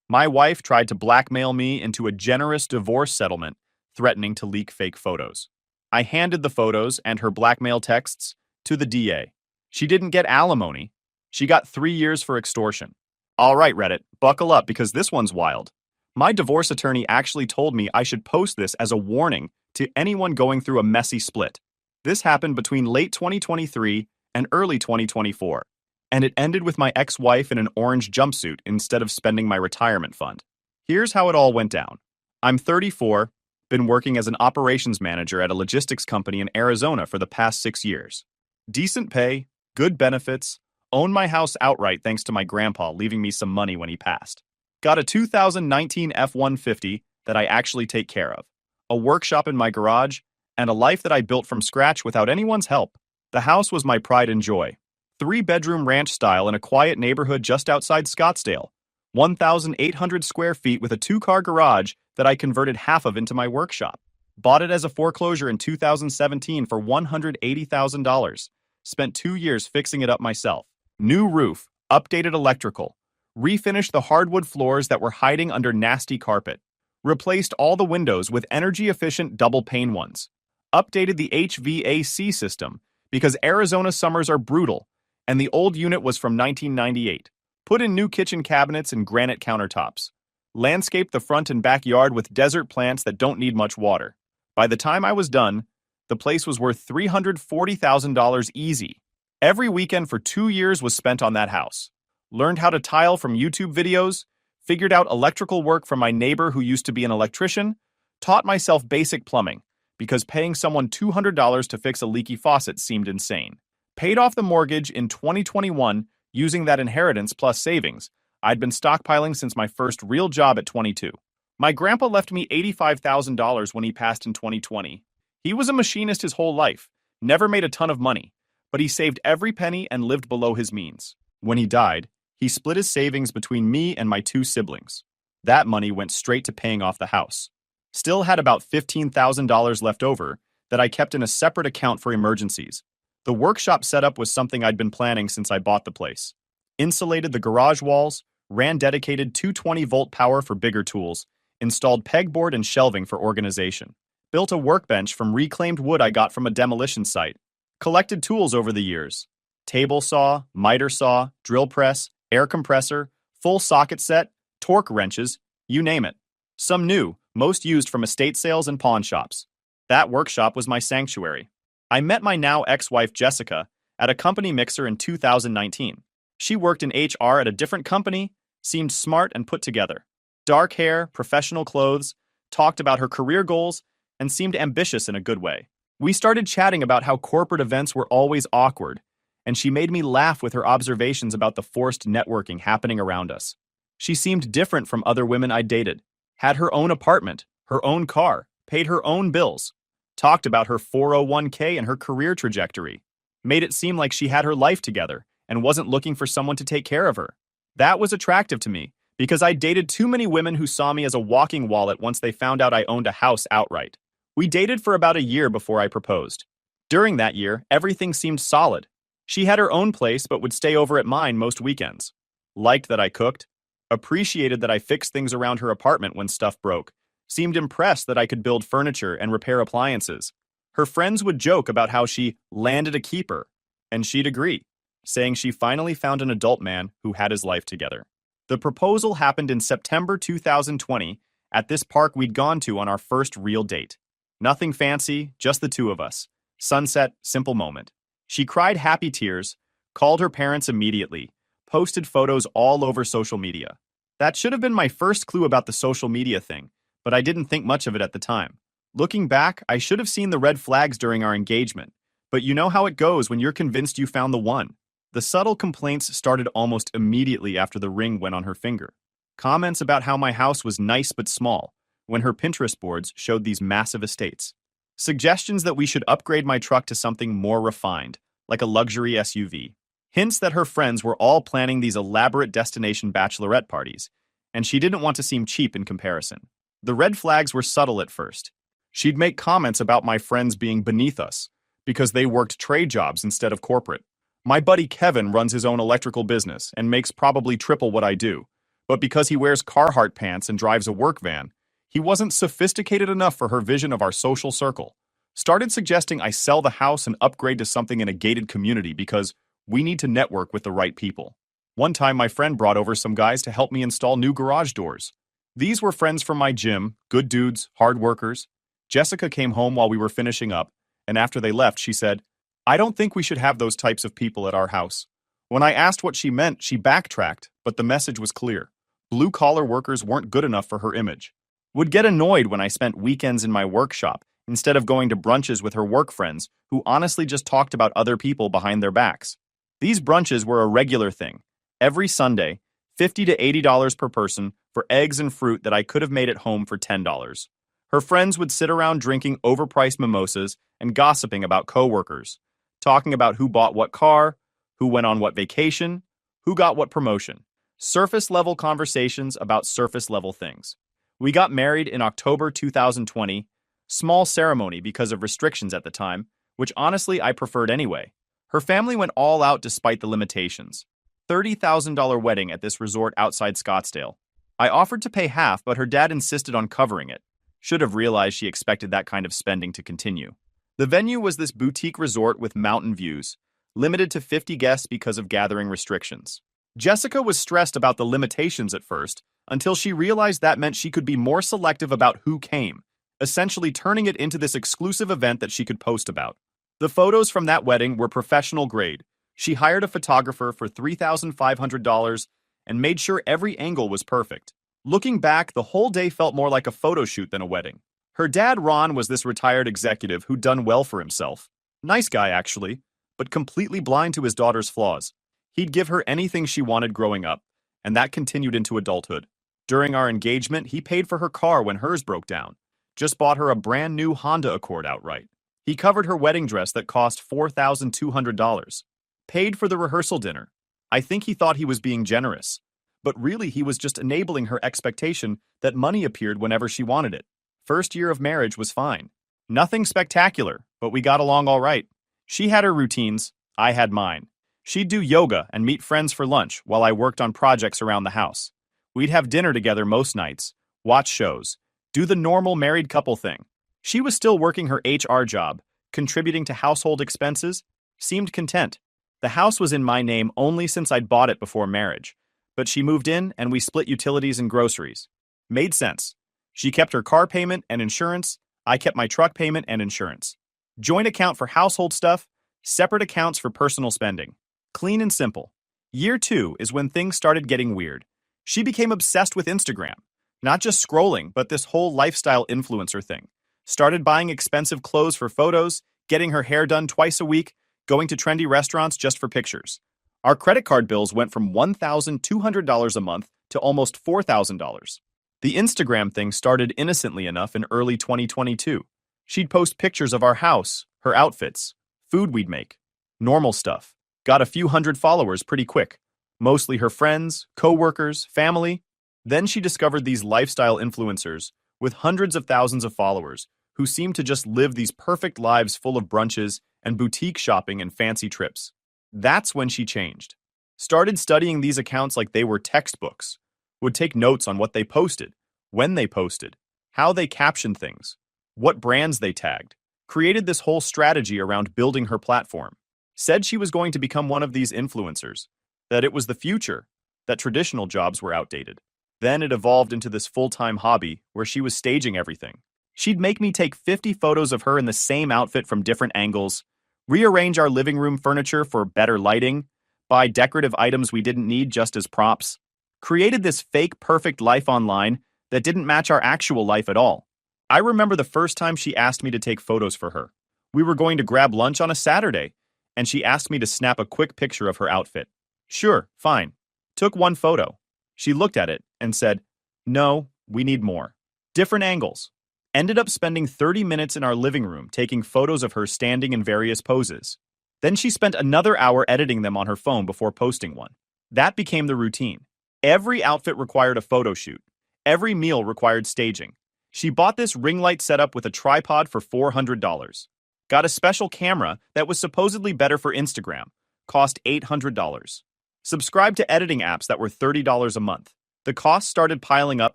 My wife tried to blackmail me into a generous divorce settlement, threatening to leak fake photos. I handed the photos and her blackmail texts to the DA. She didn't get alimony. She got 3 years for extortion. All right, Reddit, buckle up because this one's wild. My divorce attorney actually told me I should post this as a warning to anyone going through a messy split. This happened between late 2023 and early 2024, and it ended with my ex-wife in an orange jumpsuit instead of spending my retirement fund. Here's how it all went down. I'm 34, been working as an operations manager at a logistics company in Arizona for the past 6 years. Decent pay, good benefits, own my house outright thanks to my grandpa leaving me some money when he passed. Got a 2019 F-150 that I actually take care of, a workshop in my garage, and a life that I built from scratch without anyone's help. The house was my pride and joy. 3-bedroom ranch style in a quiet neighborhood just outside Scottsdale. 1,800 square feet with a 2-car garage that I converted half of into my workshop. Bought it as a foreclosure in 2017 for $180,000. Spent 2 years fixing it up myself. New roof, updated electrical, refinished the hardwood floors that were hiding under nasty carpet, replaced all the windows with energy-efficient double-pane ones, updated the HVAC system because Arizona summers are brutal, and the old unit was from 1998. Put in new kitchen cabinets and granite countertops. Landscaped the front and backyard with desert plants that don't need much water. By the time I was done, the place was worth $340,000 easy. Every weekend for 2 years was spent on that house. Learned how to tile from YouTube videos, figured out electrical work from my neighbor who used to be an electrician, taught myself basic plumbing because paying someone $200 to fix a leaky faucet seemed insane. Paid off the mortgage in 2021 using that inheritance plus savings I'd been stockpiling since my first real job at 22. My grandpa left me $85,000 when he passed in 2020. He was a machinist his whole life, never made a ton of money, but he saved every penny and lived below his means. When he died, he split his savings between me and my 2 siblings. That money went straight to paying off the house. Still had about $15,000 left over that I kept in a separate account for emergencies. The workshop setup was something I'd been planning since I bought the place. Insulated the garage walls, ran dedicated 220-volt power for bigger tools, installed pegboard and shelving for organization. Built a workbench from reclaimed wood I got from a demolition site. Collected tools over the years. Table saw, miter saw, drill press, air compressor, full socket set, torque wrenches, you name it. Some new, most used from estate sales and pawn shops. That workshop was my sanctuary. I met my now ex-wife Jessica at a company mixer in 2019. She worked in HR at a different company, seemed smart and put together. Dark hair, professional clothes, talked about her career goals, and seemed ambitious in a good way. We started chatting about how corporate events were always awkward, and she made me laugh with her observations about the forced networking happening around us. She seemed different from other women I dated, had her own apartment, her own car, paid her own bills, talked about her 401k and her career trajectory, made it seem like she had her life together and wasn't looking for someone to take care of her. That was attractive to me because I dated too many women who saw me as a walking wallet once they found out I owned a house outright. We dated for about a year before I proposed. During that year, everything seemed solid. She had her own place but would stay over at mine most weekends. Liked that I cooked. Appreciated that I fixed things around her apartment when stuff broke. Seemed impressed that I could build furniture and repair appliances. Her friends would joke about how she landed a keeper, and she'd agree, saying she finally found an adult man who had his life together. The proposal happened in September 2020 at this park we'd gone to on our first real date. Nothing fancy, just the 2 of us. Sunset, simple moment. She cried happy tears, called her parents immediately, posted photos all over social media. That should have been my first clue about the social media thing, but I didn't think much of it at the time. Looking back, I should have seen the red flags during our engagement, but you know how it goes when you're convinced you found the one. The subtle complaints started almost immediately after the ring went on her finger. Comments about how my house was nice but small, when her Pinterest boards showed these massive estates. Suggestions that we should upgrade my truck to something more refined, like a luxury SUV. Hints that her friends were all planning these elaborate destination bachelorette parties, and she didn't want to seem cheap in comparison. The red flags were subtle at first. She'd make comments about my friends being beneath us, because they worked trade jobs instead of corporate. My buddy Kevin runs his own electrical business and makes probably triple what I do, But because he wears Carhartt pants and drives a work van, he wasn't sophisticated enough for her vision of our social circle. Started suggesting I sell the house and upgrade to something in a gated community because we need to network with the right people. One time, my friend brought over some guys to help me install new garage doors. These were friends from my gym, good dudes, hard workers. Jessica came home while we were finishing up, and after they left, she said, "I don't think we should have those types of people at our house." When I asked what she meant, she backtracked, but the message was clear. Blue-collar workers weren't good enough for her image. Would get annoyed when I spent weekends in my workshop instead of going to brunches with her work friends who honestly just talked about other people behind their backs. These brunches were a regular thing. Every Sunday, $50 to $80 per person for eggs and fruit that I could have made at home for $10. Her friends would sit around drinking overpriced mimosas and gossiping about coworkers, talking about who bought what car, who went on what vacation, who got what promotion. Surface-level conversations about surface-level things. We got married in October 2020, small ceremony because of restrictions at the time, which honestly I preferred anyway. Her family went all out despite the limitations. $30,000 wedding at this resort outside Scottsdale. I offered to pay half, but her dad insisted on covering it. Should have realized she expected that kind of spending to continue. The venue was this boutique resort with mountain views, limited to 50 guests because of gathering restrictions. Jessica was stressed about the limitations at first, until she realized that meant she could be more selective about who came, essentially turning it into this exclusive event that she could post about. The photos from that wedding were professional grade. She hired a photographer for $3,500 and made sure every angle was perfect. Looking back, the whole day felt more like a photo shoot than a wedding. Her dad, Ron, was this retired executive who'd done well for himself. Nice guy, actually, but completely blind to his daughter's flaws. He'd give her anything she wanted growing up, and that continued into adulthood. During our engagement, he paid for her car when hers broke down. Just bought her a brand new Honda Accord outright. He covered her wedding dress that cost $4,200. Paid for the rehearsal dinner. I think he thought he was being generous, but really he was just enabling her expectation that money appeared whenever she wanted it. First year of marriage was fine. Nothing spectacular, but we got along all right. She had her routines, I had mine. She'd do yoga and meet friends for lunch while I worked on projects around the house. We'd have dinner together most nights, watch shows, do the normal married couple thing. She was still working her HR job, contributing to household expenses, seemed content. The house was in my name only since I'd bought it before marriage, but she moved in and we split utilities and groceries. Made sense. She kept her car payment and insurance, I kept my truck payment and insurance. Joint account for household stuff, separate accounts for personal spending. Clean and simple. Year 2 is when things started getting weird. She became obsessed with Instagram. Not just scrolling, but this whole lifestyle influencer thing. Started buying expensive clothes for photos, getting her hair done twice a week, going to trendy restaurants just for pictures. Our credit card bills went from $1,200 a month to almost $4,000. The Instagram thing started innocently enough in early 2022. She'd post pictures of our house, her outfits, food we'd make, normal stuff. Got a few hundred followers pretty quick. Mostly her friends, co-workers, family. Then she discovered these lifestyle influencers with hundreds of thousands of followers who seemed to just live these perfect lives full of brunches and boutique shopping and fancy trips. That's when she changed. Started studying these accounts like they were textbooks. Would take notes on what they posted, when they posted, how they captioned things, what brands they tagged. Created this whole strategy around building her platform. Said she was going to become one of these influencers, that it was the future, that traditional jobs were outdated. Then it evolved into this full-time hobby where she was staging everything. She'd make me take 50 photos of her in the same outfit from different angles, rearrange our living room furniture for better lighting, buy decorative items we didn't need just as props. Created this fake perfect life online that didn't match our actual life at all. I remember the first time she asked me to take photos for her. We were going to grab lunch on a Saturday, and she asked me to snap a quick picture of her outfit. Sure, fine. Took one photo. She looked at it and said, "No, we need more. Different angles." Ended up spending 30 minutes in our living room taking photos of her standing in various poses. Then she spent another hour editing them on her phone before posting one. That became the routine. Every outfit required a photo shoot. Every meal required staging. She bought this ring light setup with a tripod for $400. Got a special camera that was supposedly better for Instagram. Cost $800. Subscribed to editing apps that were $30 a month. The costs started piling up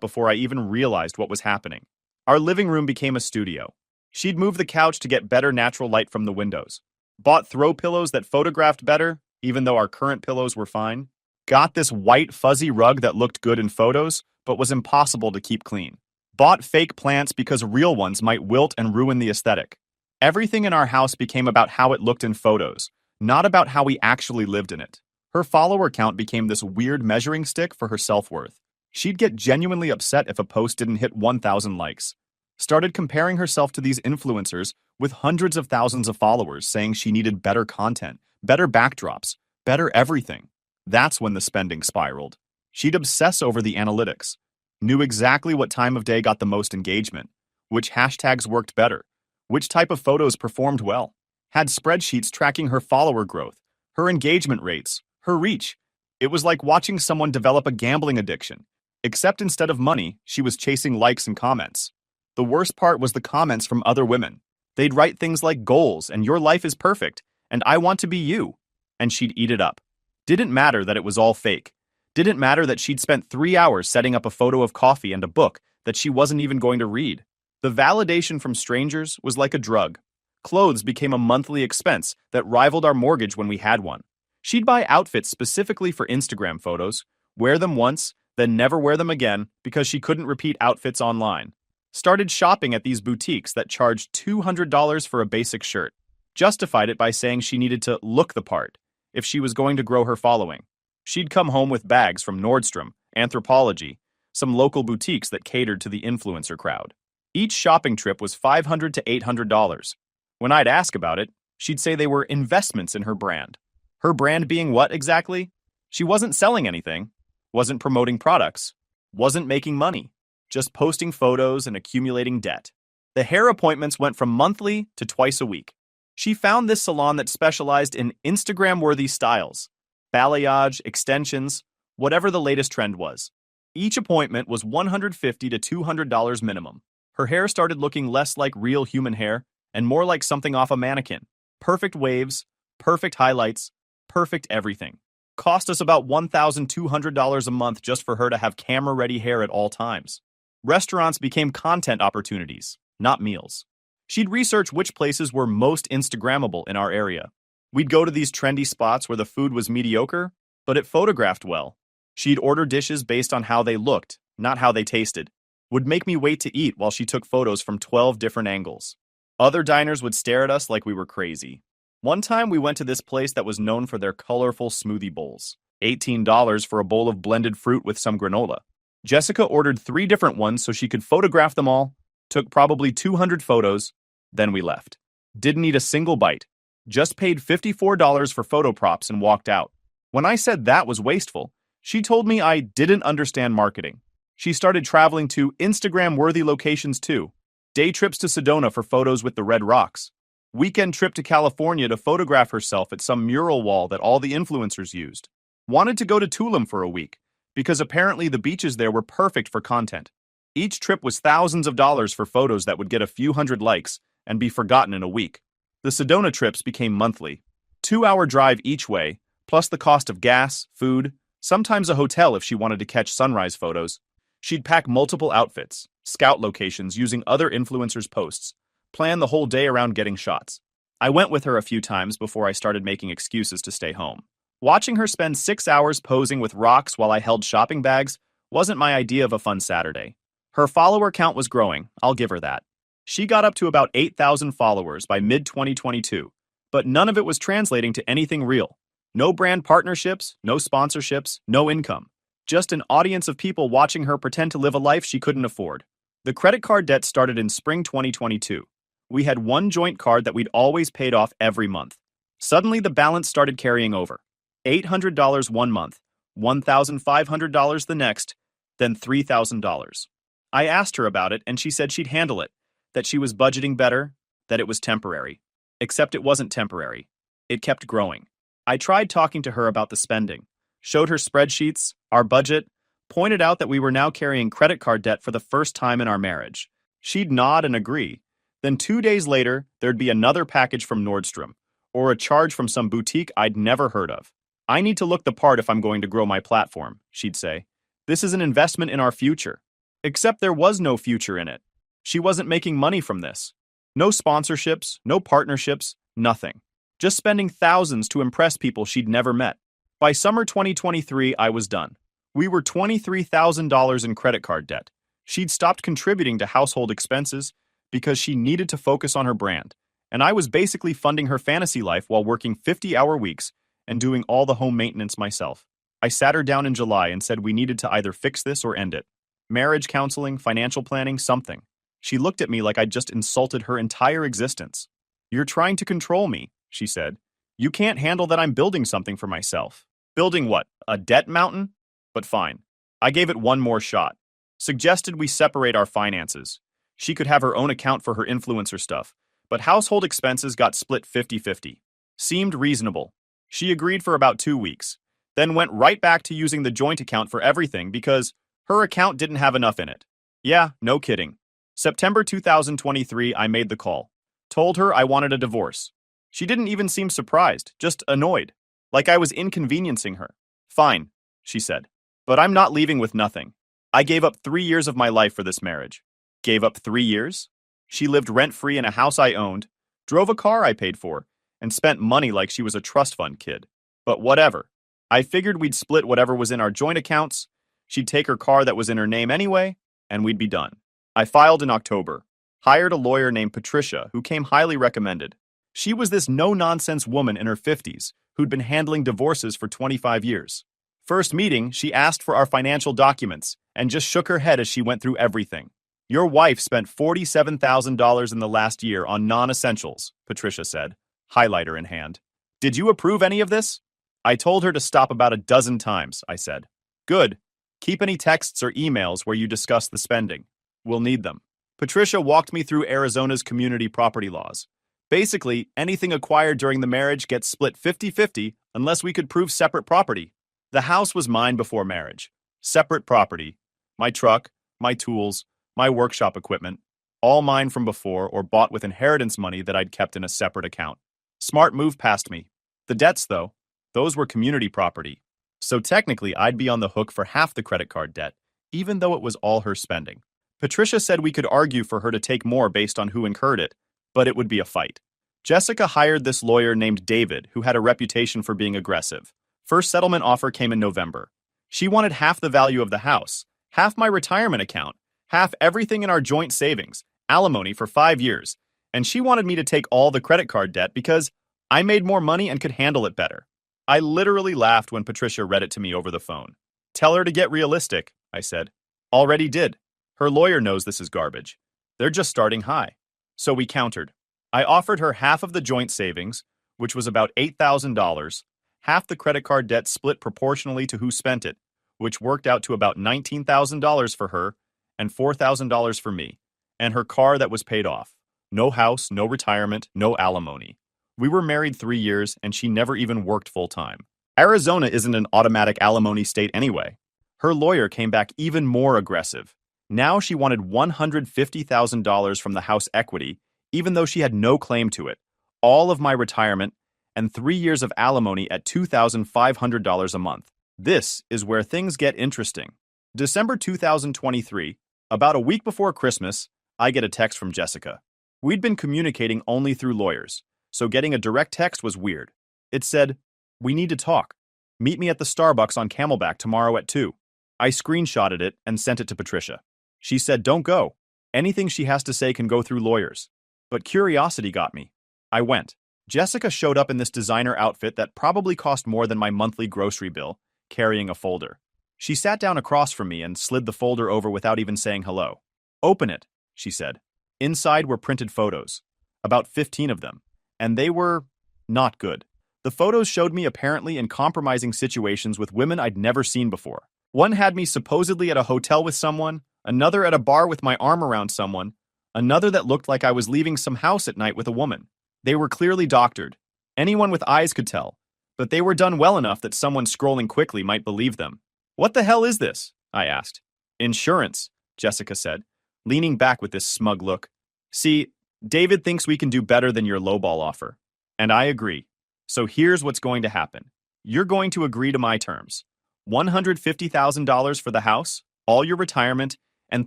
before I even realized what was happening. Our living room became a studio. She'd moved the couch to get better natural light from the windows. Bought throw pillows that photographed better, even though our current pillows were fine. Got this white fuzzy rug that looked good in photos, but was impossible to keep clean. Bought fake plants because real ones might wilt and ruin the aesthetic. Everything in our house became about how it looked in photos, not about how we actually lived in it. Her follower count became this weird measuring stick for her self-worth. She'd get genuinely upset if a post didn't hit 1,000 likes. Started comparing herself to these influencers with hundreds of thousands of followers, saying she needed better content, better backdrops, better everything. That's when the spending spiraled. She'd obsess over the analytics. Knew exactly what time of day got the most engagement, which hashtags worked better, which type of photos performed well. Had spreadsheets tracking her follower growth, her engagement rates, her reach. It was like watching someone develop a gambling addiction, except instead of money, she was chasing likes and comments. The worst part was the comments from other women. They'd write things like goals and your life is perfect and I want to be you. And she'd eat it up. Didn't matter that it was all fake. Didn't matter that she'd spent 3 hours setting up a photo of coffee and a book that she wasn't even going to read. The validation from strangers was like a drug. Clothes became a monthly expense that rivaled our mortgage when we had one. She'd buy outfits specifically for Instagram photos, wear them once, then never wear them again because she couldn't repeat outfits online. Started shopping at these boutiques that charged $200 for a basic shirt. Justified it by saying she needed to look the part if she was going to grow her following. She'd come home with bags from Nordstrom, Anthropologie, some local boutiques that catered to the influencer crowd. Each shopping trip was $500 to $800. When I'd ask about it, she'd say they were investments in her brand. Her brand being what exactly? She wasn't selling anything, wasn't promoting products, wasn't making money, just posting photos and accumulating debt. The hair appointments went from monthly to twice a week. She found this salon that specialized in Instagram-worthy styles, balayage, extensions, whatever the latest trend was. Each appointment was $150 to $200 minimum. Her hair started looking less like real human hair and more like something off a mannequin. Perfect waves, perfect highlights, perfect everything. Cost us about $1,200 a month just for her to have camera-ready hair at all times. Restaurants became content opportunities, not meals. She'd research which places were most Instagrammable in our area. We'd go to these trendy spots where the food was mediocre, but it photographed well. She'd order dishes based on how they looked, not how they tasted. Would make me wait to eat while she took photos from 12 different angles. Other diners would stare at us like we were crazy. One time we went to this place that was known for their colorful smoothie bowls. $18 for a bowl of blended fruit with some granola. Jessica ordered 3 different ones so she could photograph them all, took probably 200 photos, then we left. Didn't eat a single bite. Just paid $54 for photo props and walked out. When I said that was wasteful, she told me I didn't understand marketing. She started traveling to Instagram-worthy locations too. Day trips to Sedona for photos with the red rocks. Weekend trip to California to photograph herself at some mural wall that all the influencers used. Wanted to go to Tulum for a week, because apparently the beaches there were perfect for content. Each trip was thousands of dollars for photos that would get a few hundred likes and be forgotten in a week. The Sedona trips became monthly. 2-hour drive each way, plus the cost of gas, food, sometimes a hotel if she wanted to catch sunrise photos. She'd pack multiple outfits, scout locations using other influencers' posts, plan the whole day around getting shots. I went with her a few times before I started making excuses to stay home. Watching her spend 6 hours posing with rocks while I held shopping bags wasn't my idea of a fun Saturday. Her follower count was growing, I'll give her that. She got up to about 8,000 followers by mid-2022, but none of it was translating to anything real. No brand partnerships, no sponsorships, no income. Just an audience of people watching her pretend to live a life she couldn't afford. The credit card debt started in spring 2022. We had one joint card that we'd always paid off every month. Suddenly the balance started carrying over. $800 one month, $1,500 the next, then $3,000. I asked her about it and she said she'd handle it, that she was budgeting better, that it was temporary. Except it wasn't temporary. It kept growing. I tried talking to her about the spending, showed her spreadsheets, our budget, pointed out that we were now carrying credit card debt for the first time in our marriage. She'd nod and agree. Then 2 days later, there'd be another package from Nordstrom, or a charge from some boutique I'd never heard of. I need to look the part if I'm going to grow my platform, she'd say. This is an investment in our future. Except there was no future in it. She wasn't making money from this. No sponsorships, no partnerships, nothing. Just spending thousands to impress people she'd never met. By summer 2023, I was done. We were $23,000 in credit card debt. She'd stopped contributing to household expenses because she needed to focus on her brand, and I was basically funding her fantasy life while working 50-hour weeks and doing all the home maintenance myself. I sat her down in July and said we needed to either fix this or end it. Marriage counseling, financial planning, something. She looked at me like I'd just insulted her entire existence. "You're trying to control me," she said. "You can't handle that I'm building something for myself." Building what? A debt mountain? But fine. I gave it one more shot. Suggested we separate our finances. She could have her own account for her influencer stuff, but household expenses got split 50-50. Seemed reasonable. She agreed for about 2 weeks, then went right back to using the joint account for everything because her account didn't have enough in it. Yeah, no kidding. September 2023, I made the call. Told her I wanted a divorce. She didn't even seem surprised, just annoyed. Like I was inconveniencing her. "Fine," she said. "But I'm not leaving with nothing. I gave up 3 years of my life for this marriage." Gave up 3 years? She lived rent-free in a house I owned, drove a car I paid for, and spent money like she was a trust fund kid. But whatever. I figured we'd split whatever was in our joint accounts, she'd take her car that was in her name anyway, and we'd be done. I filed in October. Hired a lawyer named Patricia who came highly recommended. She was this no-nonsense woman in her 50s who'd been handling divorces for 25 years. First meeting, she asked for our financial documents and just shook her head as she went through everything. "Your wife spent $47,000 in the last year on non-essentials," Patricia said, highlighter in hand. "Did you approve any of this?" I told her to stop about a dozen times, I said. "Good. Keep any texts or emails where you discuss the spending. We'll need them." Patricia walked me through Arizona's community property laws. Basically, anything acquired during the marriage gets split 50-50 unless we could prove separate property. The house was mine before marriage. Separate property. My truck, my tools, my workshop equipment, all mine from before or bought with inheritance money that I'd kept in a separate account. Smart move past me. The debts, though, those were community property. So technically, I'd be on the hook for half the credit card debt, even though it was all her spending. Patricia said we could argue for her to take more based on who incurred it, but it would be a fight. Jessica hired this lawyer named David, who had a reputation for being aggressive. First settlement offer came in November. She wanted half the value of the house, half my retirement account, half everything in our joint savings, alimony for 5 years, and she wanted me to take all the credit card debt because I made more money and could handle it better. I literally laughed when Patricia read it to me over the phone. "Tell her to get realistic," I said. "Already did. Her lawyer knows this is garbage. They're just starting high." So we countered. I offered her half of the joint savings, which was about $8,000, half the credit card debt split proportionally to who spent it, which worked out to about $19,000 for her and $4,000 for me, and her car that was paid off. No house, no retirement, no alimony. We were married 3 years, and she never even worked full-time. Arizona isn't an automatic alimony state anyway. Her lawyer came back even more aggressive. Now she wanted $150,000 from the house equity, even though she had no claim to it, all of my retirement, and 3 years of alimony at $2,500 a month. This is where things get interesting. December 2023, about a week before Christmas, I get a text from Jessica. We'd been communicating only through lawyers, so getting a direct text was weird. It said, "We need to talk. Meet me at the Starbucks on Camelback tomorrow at 2. I screenshotted it and sent it to Patricia. She said, "Don't go. Anything she has to say can go through lawyers." But curiosity got me. I went. Jessica showed up in this designer outfit that probably cost more than my monthly grocery bill, carrying a folder. She sat down across from me and slid the folder over without even saying hello. "Open it," she said. Inside were printed photos, about 15 of them, and they were not good. The photos showed me apparently in compromising situations with women I'd never seen before. One had me supposedly at a hotel with someone, another at a bar with my arm around someone, another that looked like I was leaving some house at night with a woman. They were clearly doctored. Anyone with eyes could tell, but they were done well enough that someone scrolling quickly might believe them. "What the hell is this?" I asked. "Insurance," Jessica said, leaning back with this smug look. "See, David thinks we can do better than your lowball offer. And I agree. So here's what's going to happen. You're going to agree to my terms. $150,000 for the house, all your retirement, and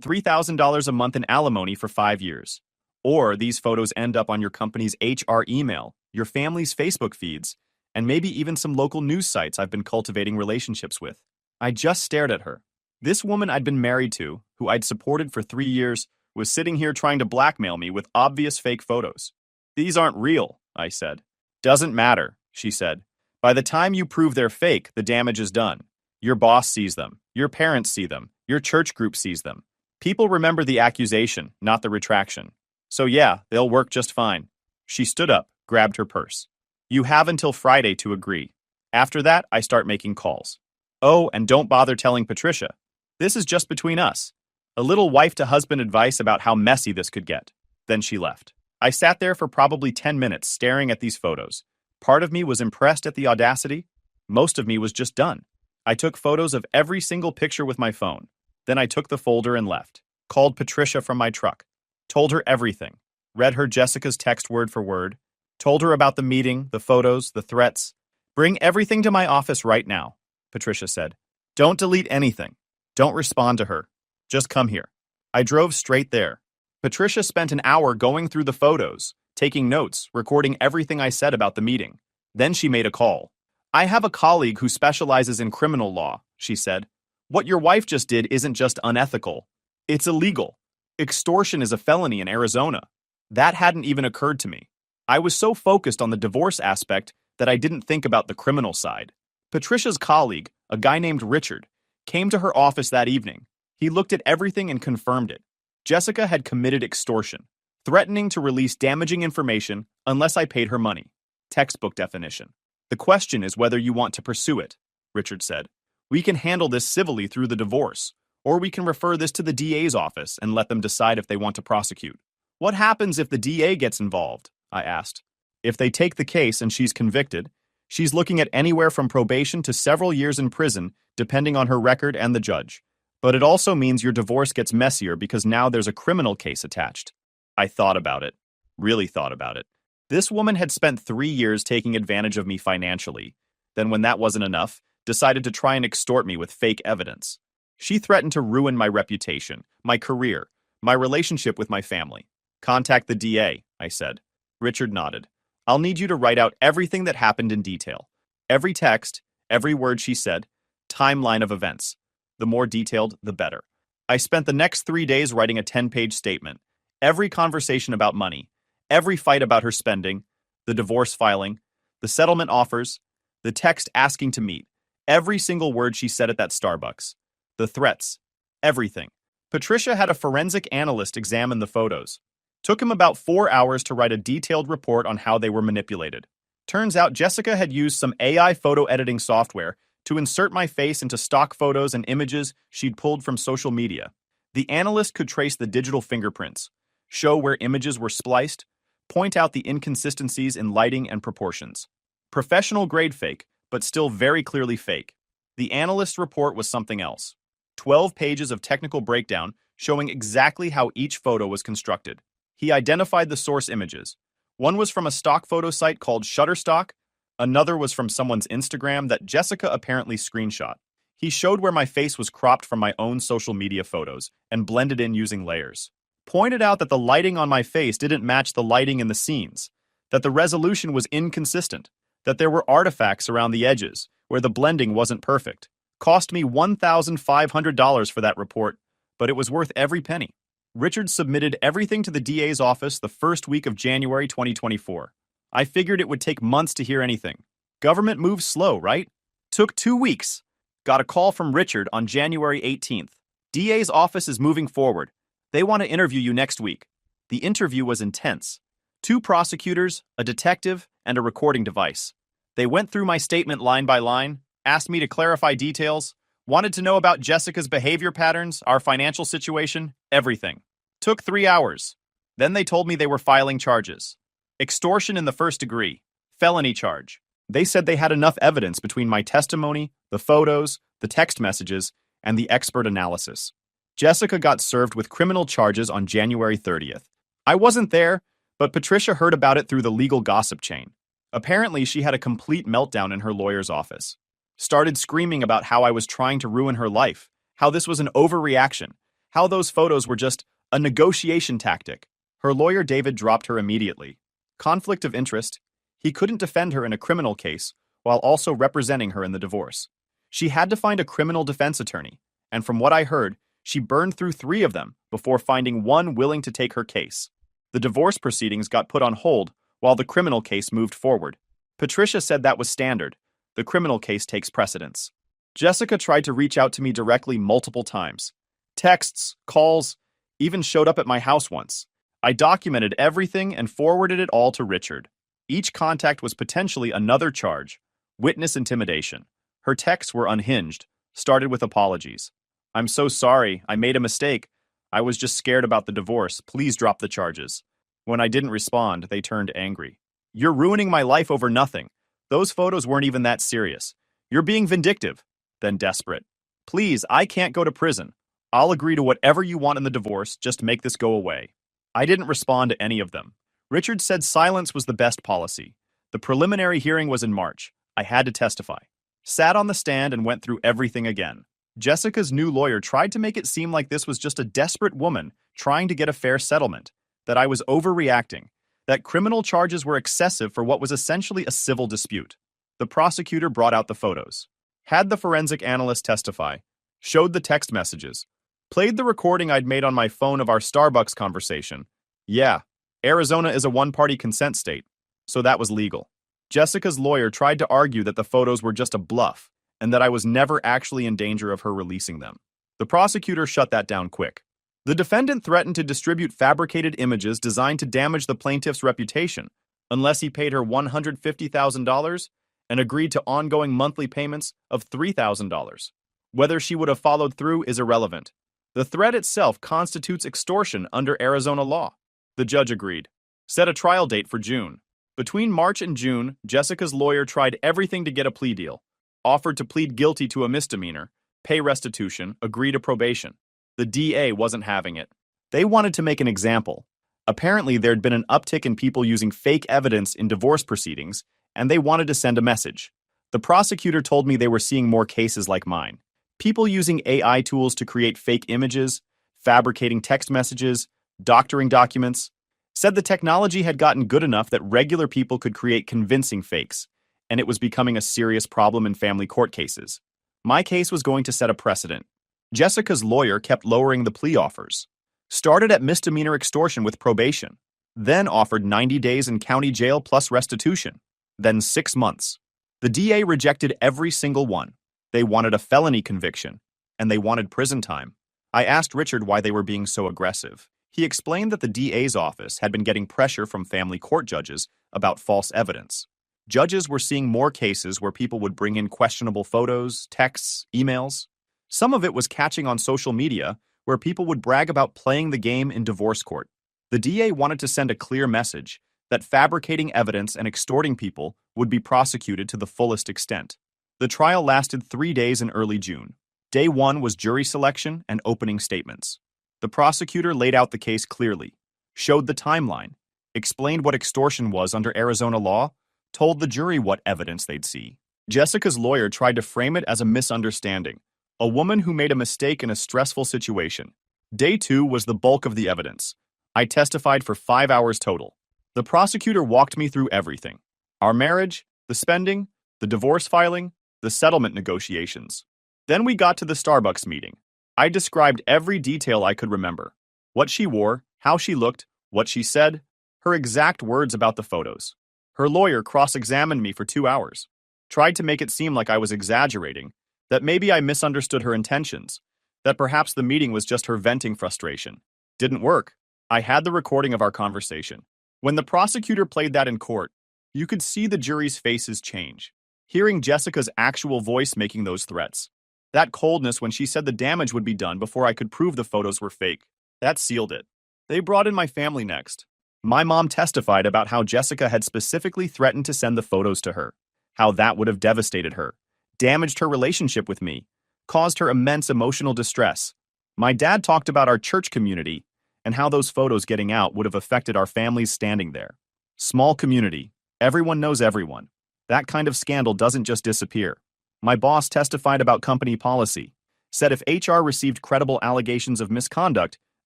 $3,000 a month in alimony for 5 years. Or these photos end up on your company's HR email, your family's Facebook feeds, and maybe even some local news sites I've been cultivating relationships with. I just stared at her. This woman I'd been married to, who I'd supported for 3 years, was sitting here trying to blackmail me with obvious fake photos. These aren't real, I said. Doesn't matter, she said. By the time you prove they're fake, the damage is done. Your boss sees them. Your parents see them. Your church group sees them. People remember the accusation, not the retraction. So yeah, they'll work just fine. She stood up, grabbed her purse. You have until Friday to agree. After that, I start making calls. Oh, and don't bother telling Patricia. This is just between us. A little wife-to-husband advice about how messy this could get. Then she left. I sat there for probably 10 minutes staring at these photos. Part of me was impressed at the audacity. Most of me was just done. I took photos of every single picture with my phone. Then I took the folder and left. Called Patricia from my truck. Told her everything. Read her Jessica's text word for word. Told her about the meeting, the photos, the threats. Bring everything to my office right now, Patricia said. Don't delete anything. Don't respond to her. Just come here. I drove straight there. Patricia spent an hour going through the photos, taking notes, recording everything I said about the meeting. Then she made a call. I have a colleague who specializes in criminal law, she said. What your wife just did isn't just unethical. It's illegal. Extortion is a felony in Arizona. That hadn't even occurred to me. I was so focused on the divorce aspect that I didn't think about the criminal side. Patricia's colleague, a guy named Richard, came to her office that evening. He looked at everything and confirmed it. Jessica had committed extortion, threatening to release damaging information unless I paid her money. Textbook definition. The question is whether you want to pursue it, Richard said. We can handle this civilly through the divorce, or we can refer this to the DA's office and let them decide if they want to prosecute. What happens if the DA gets involved? I asked. If they take the case and she's convicted, she's looking at anywhere from probation to several years in prison, depending on her record and the judge. But it also means your divorce gets messier because now there's a criminal case attached. I thought about it. Really thought about it. This woman had spent 3 years taking advantage of me financially. Then when that wasn't enough, decided to try and extort me with fake evidence. She threatened to ruin my reputation, my career, my relationship with my family. Contact the DA, I said. Richard nodded. I'll need you to write out everything that happened in detail. Every text, every word she said, timeline of events. The more detailed, the better. I spent the next 3 days writing a 10-page statement. Every conversation about money, every fight about her spending, the divorce filing, the settlement offers, the text asking to meet, every single word she said at that Starbucks, the threats, everything. Patricia had a forensic analyst examine the photos. Took him about 4 hours to write a detailed report on how they were manipulated. Turns out Jessica had used some AI photo editing software to insert my face into stock photos and images she'd pulled from social media. The analyst could trace the digital fingerprints, show where images were spliced, point out the inconsistencies in lighting and proportions. Professional grade fake, but still very clearly fake. The analyst's report was something else. 12 pages of technical breakdown showing exactly how each photo was constructed. He identified the source images. One was from a stock photo site called Shutterstock. Another was from someone's Instagram that Jessica apparently screenshot. He showed where my face was cropped from my own social media photos and blended in using layers. Pointed out that the lighting on my face didn't match the lighting in the scenes, that the resolution was inconsistent, that there were artifacts around the edges where the blending wasn't perfect. Cost me $1,500 for that report, but it was worth every penny. Richard submitted everything to the DA's office the first week of January 2024. I figured it would take months to hear anything. Government moves slow, right? Took 2 weeks. Got a call from Richard on January 18th. DA's office is moving forward. They want to interview you next week. The interview was intense. 2 prosecutors, a detective, and a recording device. They went through my statement line by line, asked me to clarify details, wanted to know about Jessica's behavior patterns, our financial situation, everything. Took 3 hours. Then they told me they were filing charges. Extortion in the first degree. Felony charge. They said they had enough evidence between my testimony, the photos, the text messages, and the expert analysis. Jessica got served with criminal charges on January 30th. I wasn't there, but Patricia heard about it through the legal gossip chain. Apparently, she had a complete meltdown in her lawyer's office. Started screaming about how I was trying to ruin her life, how this was an overreaction, how those photos were just a negotiation tactic. Her lawyer David dropped her immediately. Conflict of interest. He couldn't defend her in a criminal case while also representing her in the divorce. She had to find a criminal defense attorney, and from what I heard, she burned through 3 of them before finding one willing to take her case. The divorce proceedings got put on hold while the criminal case moved forward. Patricia said that was standard. The criminal case takes precedence. Jessica tried to reach out to me directly multiple times. Texts, calls, even showed up at my house once. I documented everything and forwarded it all to Richard. Each contact was potentially another charge. Witness intimidation. Her texts were unhinged, started with apologies. I'm so sorry, I made a mistake. I was just scared about the divorce. Please drop the charges. When I didn't respond, they turned angry. You're ruining my life over nothing. Those photos weren't even that serious. You're being vindictive. Then desperate. Please, I can't go to prison. I'll agree to whatever you want in the divorce, just make this go away. I didn't respond to any of them. Richard said silence was the best policy. The preliminary hearing was in March. I had to testify. Sat on the stand and went through everything again. Jessica's new lawyer tried to make it seem like this was just a desperate woman trying to get a fair settlement, that I was overreacting, that criminal charges were excessive for what was essentially a civil dispute. The prosecutor brought out the photos, had the forensic analyst testify, showed the text messages, played the recording I'd made on my phone of our Starbucks conversation. Yeah, Arizona is a one-party consent state, so that was legal. Jessica's lawyer tried to argue that the photos were just a bluff and that I was never actually in danger of her releasing them. The prosecutor shut that down quick. The defendant threatened to distribute fabricated images designed to damage the plaintiff's reputation unless he paid her $150,000 and agreed to ongoing monthly payments of $3,000. Whether she would have followed through is irrelevant. The threat itself constitutes extortion under Arizona law. The judge agreed. Set a trial date for June. Between March and June, Jessica's lawyer tried everything to get a plea deal, offered to plead guilty to a misdemeanor, pay restitution, agree to probation. The DA wasn't having it. They wanted to make an example. Apparently, there'd been an uptick in people using fake evidence in divorce proceedings, and they wanted to send a message. The prosecutor told me they were seeing more cases like mine. People using AI tools to create fake images, fabricating text messages, doctoring documents. Said the technology had gotten good enough that regular people could create convincing fakes, and it was becoming a serious problem in family court cases. My case was going to set a precedent. Jessica's lawyer kept lowering the plea offers. Started at misdemeanor extortion with probation, then offered 90 days in county jail plus restitution, then 6 months. The DA rejected every single one. They wanted a felony conviction, and they wanted prison time. I asked Richard why they were being so aggressive. He explained that the DA's office had been getting pressure from family court judges about false evidence. Judges were seeing more cases where people would bring in questionable photos, texts, emails. Some of it was catching on social media, where people would brag about playing the game in divorce court. The DA wanted to send a clear message that fabricating evidence and extorting people would be prosecuted to the fullest extent. The trial lasted 3 days in early June. Day 1 was jury selection and opening statements. The prosecutor laid out the case clearly, showed the timeline, explained what extortion was under Arizona law, told the jury what evidence they'd see. Jessica's lawyer tried to frame it as a misunderstanding, a woman who made a mistake in a stressful situation. Day 2 was the bulk of the evidence. I testified for 5 hours total. The prosecutor walked me through everything. Our marriage, the spending, the divorce filing, the settlement negotiations. Then we got to the Starbucks meeting. I described every detail I could remember. What she wore, how she looked, what she said, her exact words about the photos. Her lawyer cross-examined me for 2 hours. Tried to make it seem like I was exaggerating, that maybe I misunderstood her intentions, that perhaps the meeting was just her venting frustration. Didn't work. I had the recording of our conversation. When the prosecutor played that in court, you could see the jury's faces change. Hearing Jessica's actual voice making those threats. That coldness when she said the damage would be done before I could prove the photos were fake. That sealed it. They brought in my family next. My mom testified about how Jessica had specifically threatened to send the photos to her, how that would have devastated her, damaged her relationship with me, caused her immense emotional distress. My dad talked about our church community and how those photos getting out would have affected our families standing there. Small community. Everyone knows everyone. That kind of scandal doesn't just disappear. My boss testified about company policy, said if HR received credible allegations of misconduct,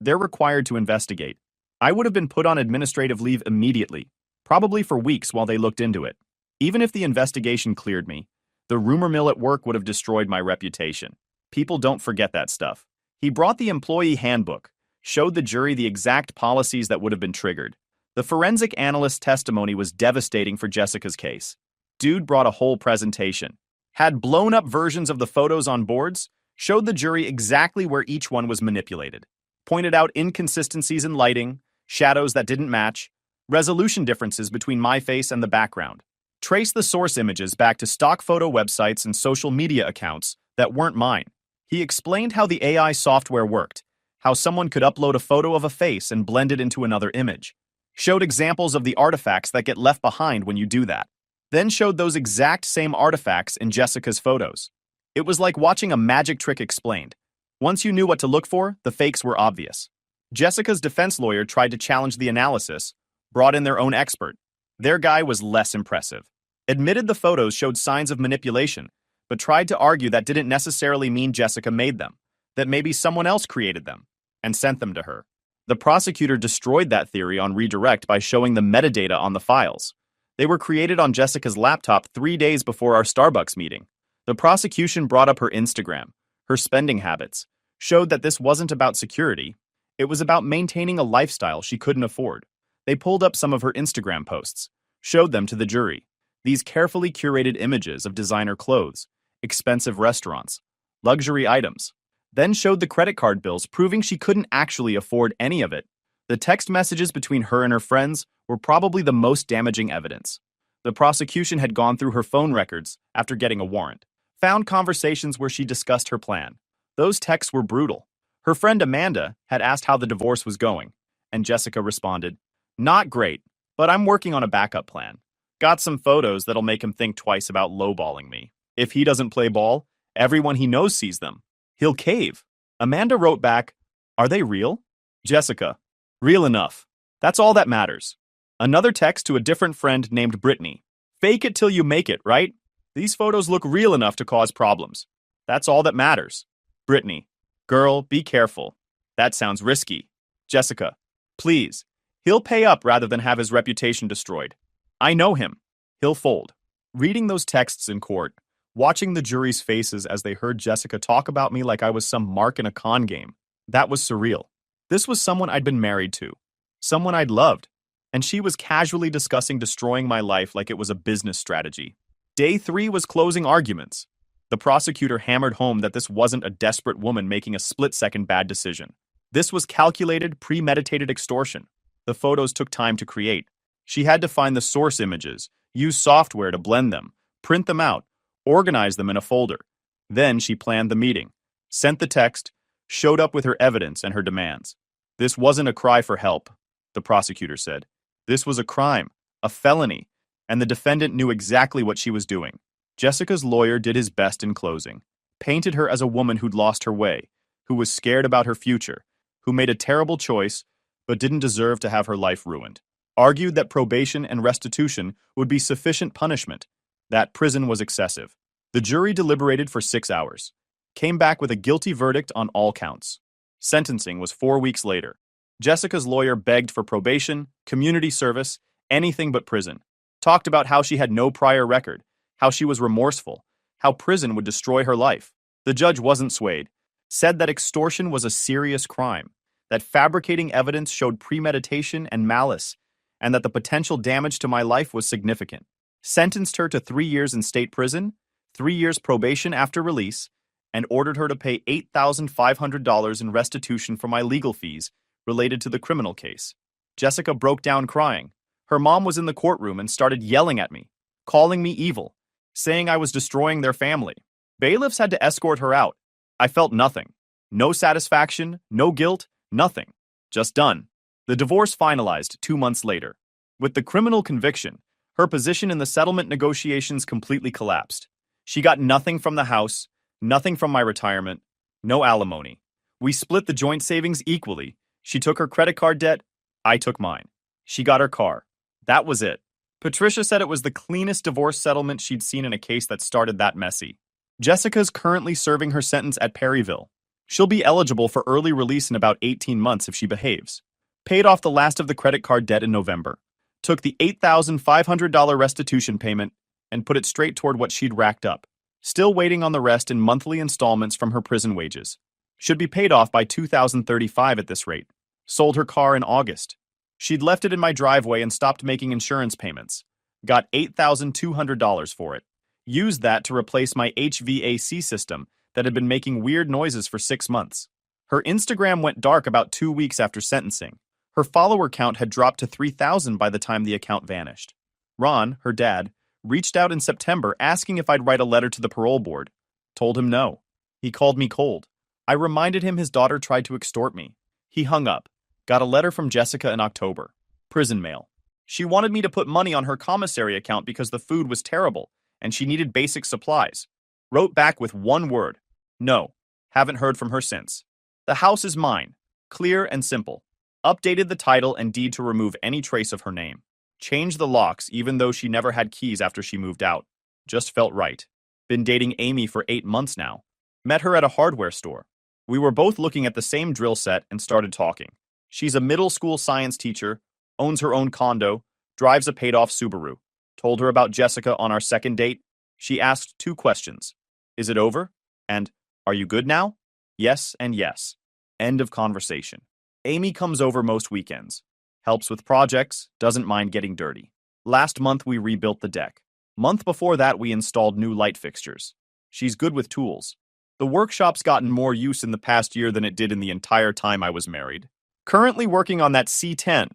they're required to investigate. I would have been put on administrative leave immediately, probably for weeks while they looked into it. Even if the investigation cleared me, the rumor mill at work would have destroyed my reputation. People don't forget that stuff. He brought the employee handbook, showed the jury the exact policies that would have been triggered. The forensic analyst's testimony was devastating for Jessica's case. Dude brought a whole presentation, had blown up versions of the photos on boards, showed the jury exactly where each one was manipulated, pointed out inconsistencies in lighting, shadows that didn't match, resolution differences between my face and the background. Traced the source images back to stock photo websites and social media accounts that weren't mine. He explained how the AI software worked, how someone could upload a photo of a face and blend it into another image. Showed examples of the artifacts that get left behind when you do that. Then showed those exact same artifacts in Jessica's photos. It was like watching a magic trick explained. Once you knew what to look for, the fakes were obvious. Jessica's defense lawyer tried to challenge the analysis, brought in their own expert. Their guy was less impressive. Admitted the photos showed signs of manipulation, but tried to argue that didn't necessarily mean Jessica made them, that maybe someone else created them and sent them to her. The prosecutor destroyed that theory on redirect by showing the metadata on the files. They were created on Jessica's laptop 3 days before our Starbucks meeting. The prosecution brought up her Instagram, her spending habits, showed that this wasn't about security. It was about maintaining a lifestyle she couldn't afford. They pulled up some of her Instagram posts, showed them to the jury. These carefully curated images of designer clothes, expensive restaurants, luxury items, then showed the credit card bills proving she couldn't actually afford any of it. The text messages between her and her friends were probably the most damaging evidence. The prosecution had gone through her phone records after getting a warrant, found conversations where she discussed her plan. Those texts were brutal. Her friend Amanda had asked how the divorce was going, and Jessica responded, "Not great, but I'm working on a backup plan. Got some photos that'll make him think twice about lowballing me. If he doesn't play ball, everyone he knows sees them. He'll cave." Amanda wrote back, "Are they real?" Jessica, "Real enough. That's all that matters." Another text to a different friend named Brittany, "Fake it till you make it, right? These photos look real enough to cause problems. That's all that matters." Brittany, "Girl, be careful. That sounds risky." Jessica, "Please. He'll pay up rather than have his reputation destroyed. I know him. He'll fold." Reading those texts in court, watching the jury's faces as they heard Jessica talk about me like I was some mark in a con game, that was surreal. This was someone I'd been married to, someone I'd loved, and she was casually discussing destroying my life like it was a business strategy. Day 3 was closing arguments. The prosecutor hammered home that this wasn't a desperate woman making a split-second bad decision. This was calculated, premeditated extortion. The photos took time to create. She had to find the source images, use software to blend them, print them out, organize them in a folder. Then she planned the meeting, sent the text, showed up with her evidence and her demands. This wasn't a cry for help, the prosecutor said. This was a crime, a felony, and the defendant knew exactly what she was doing. Jessica's lawyer did his best in closing, painted her as a woman who'd lost her way, who was scared about her future, who made a terrible choice but didn't deserve to have her life ruined. Argued that probation and restitution would be sufficient punishment, that prison was excessive. The jury deliberated for 6 hours, came back with a guilty verdict on all counts. Sentencing was 4 weeks later. Jessica's lawyer begged for probation, community service, anything but prison. Talked about how she had no prior record, how she was remorseful, how prison would destroy her life. The judge wasn't swayed, said that extortion was a serious crime, that fabricating evidence showed premeditation and malice, and that the potential damage to my life was significant. Sentenced her to 3 years in state prison, 3 years probation after release, and ordered her to pay $8,500 in restitution for my legal fees related to the criminal case. Jessica broke down crying. Her mom was in the courtroom and started yelling at me, calling me evil, saying I was destroying their family. Bailiffs had to escort her out. I felt nothing. No satisfaction, no guilt, nothing. Just done. The divorce finalized 2 months later. With the criminal conviction, her position in the settlement negotiations completely collapsed. She got nothing from the house, nothing from my retirement, no alimony. We split the joint savings equally. She took her credit card debt, I took mine. She got her car. That was it. Patricia said it was the cleanest divorce settlement she'd seen in a case that started that messy. Jessica's currently serving her sentence at Perryville. She'll be eligible for early release in about 18 months if she behaves. Paid off the last of the credit card debt in November. Took the $8,500 restitution payment and put it straight toward what she'd racked up. Still waiting on the rest in monthly installments from her prison wages. Should be paid off by 2035 at this rate. Sold her car in August. She'd left it in my driveway and stopped making insurance payments. Got $8,200 for it. Used that to replace my HVAC system that had been making weird noises for 6 months. Her Instagram went dark about 2 weeks after sentencing. Her follower count had dropped to 3,000 by the time the account vanished. Ron, her dad, reached out in September asking if I'd write a letter to the parole board. Told him no. He called me cold. I reminded him his daughter tried to extort me. He hung up. Got a letter from Jessica in October. Prison mail. She wanted me to put money on her commissary account because the food was terrible and she needed basic supplies. Wrote back with one word. No. Haven't heard from her since. The house is mine. Clear and simple. Updated the title and deed to remove any trace of her name. Changed the locks even though she never had keys after she moved out. Just felt right. Been dating Amy for 8 months now. Met her at a hardware store. We were both looking at the same drill set and started talking. She's a middle school science teacher, owns her own condo, drives a paid-off Subaru. Told her about Jessica on our second date. She asked 2 questions. Is it over? And, are you good now? Yes and yes. End of conversation. Amy comes over most weekends. Helps with projects, doesn't mind getting dirty. Last month we rebuilt the deck. Month before that we installed new light fixtures. She's good with tools. The workshop's gotten more use in the past year than it did in the entire time I was married. Currently working on that C10.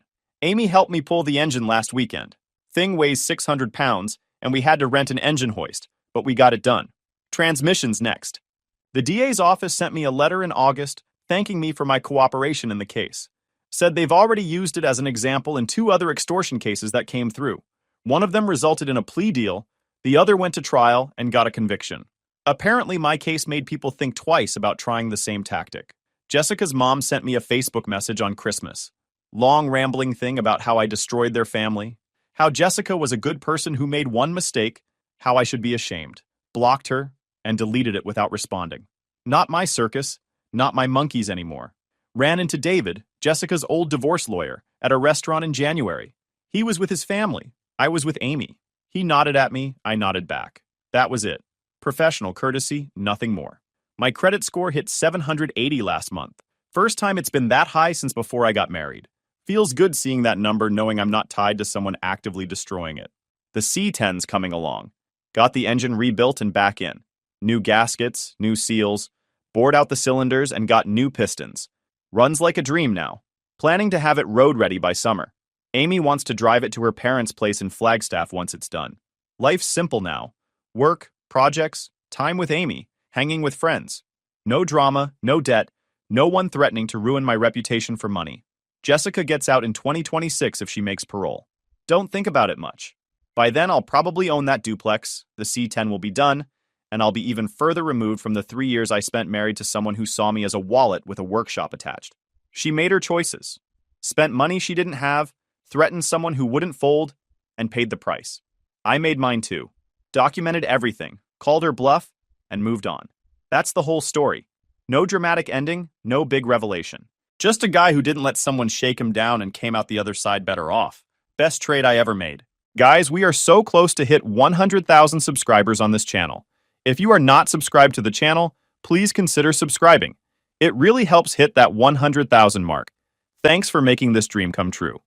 Amy helped me pull the engine last weekend. Thing weighs 600 pounds, and we had to rent an engine hoist, but we got it done. Transmission's next. The DA's office sent me a letter in August thanking me for my cooperation in the case. Said they've already used it as an example in 2 other extortion cases that came through. One of them resulted in a plea deal, the other went to trial and got a conviction. Apparently my case made people think twice about trying the same tactic. Jessica's mom sent me a Facebook message on Christmas. Long rambling thing about how I destroyed their family, how Jessica was a good person who made one mistake, how I should be ashamed. Blocked her and deleted it without responding. Not my circus, not my monkeys anymore. Ran into David, Jessica's old divorce lawyer, at a restaurant in January. He was with his family. I was with Amy. He nodded at me, I nodded back. That was it. Professional courtesy, nothing more. My credit score hit 780 last month. First time it's been that high since before I got married. Feels good seeing that number knowing I'm not tied to someone actively destroying it. The C10's coming along. Got the engine rebuilt and back in. New gaskets, new seals, bored out the cylinders and got new pistons. Runs like a dream now. Planning to have it road ready by summer. Amy wants to drive it to her parents' place in Flagstaff once it's done. Life's simple now. Work, projects, time with Amy, hanging with friends. No drama, no debt, no one threatening to ruin my reputation for money. Jessica gets out in 2026 if she makes parole. Don't think about it much. By then I'll probably own that duplex, the C10 will be done, and I'll be even further removed from the 3 years I spent married to someone who saw me as a wallet with a workshop attached. She made her choices. Spent money she didn't have, threatened someone who wouldn't fold, and paid the price. I made mine too. Documented everything, called her bluff, and moved on. That's the whole story. No dramatic ending, no big revelation. Just a guy who didn't let someone shake him down and came out the other side better off. Best trade I ever made. Guys, we are so close to hit 100,000 subscribers on this channel. If you are not subscribed to the channel, please consider subscribing. It really helps hit that 100,000 mark. Thanks for making this dream come true.